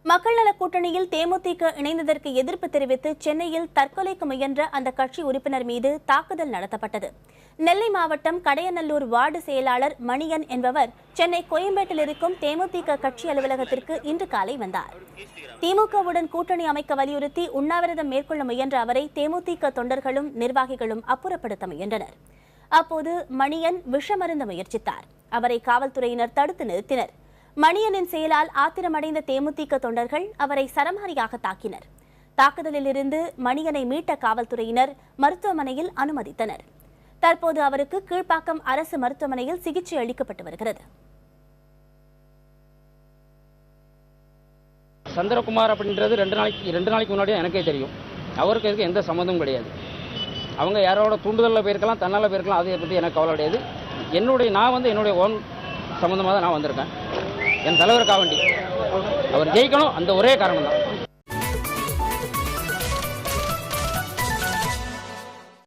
மக்கள் நல கூட்டணியில் தேமுதிக இணைந்ததற்கு எதிர்ப்பு தெரிவித்து சென்னையில் தற்கொலைக்கு முயன்ற அந்த கட்சி உறுப்பினர் மீது தாக்குதல் நடத்தப்பட்டது. நெல்லை மாவட்டம் கடையநல்லூர் வார்டு செயலாளர் மணியன் என்பவர் சென்னை கோயம்பேட்டில் இருக்கும் தேமுதிக கட்சி அலுவலகத்திற்கு இன்று காலை வந்தார். திமுகவுடன் கூட்டணி அமைக்க வலியுறுத்தி உண்ணாவிரதம் மேற்கொள்ள முயன்ற அவரை தேமுதிக தொண்டர்களும் நிர்வாகிகளும் அப்புறப்படுத்த முயன்றனர். அப்போது மணியன் விஷமருந்த முயற்சித்தார். அவரை காவல்துறையினர் தடுத்து நிறுத்தினர். மணியனின் செயலால் ஆத்திரமடைந்த தேமுதிக தொண்டர்கள் அவரை சரமாரியாக தாக்கினர். தாக்குதலில் இருந்து மணியனை மீட்ட காவல்துறையினர் மருத்துவமனையில் அனுமதித்தனர். தற்போது அவருக்கு கீழ்ப்பாக்கம் அரசு மருத்துவமனையில் சிகிச்சை அளிக்கப்பட்டு வருகிறது. சந்திரகுமார் அப்படின்றது ரெண்டு நாளைக்கு முன்னாடியே எனக்கே தெரியும். அவருக்கு இதுக்கு எந்த சம்மந்தமும் கிடையாது. அவங்க யாரோட தூண்டுதலில் போயிருக்கலாம், தன்னால் போயிருக்கலாம். அதை பற்றி எனக்கு கவலை கிடையாது. என்னுடைய ஓன் சம்மந்தமாக தான் நான் வந்திருக்கேன். என் தலைவருக்காக வேண்டி அவர் ஜெயிக்கணும், அந்த ஒரே காரணம் தான்.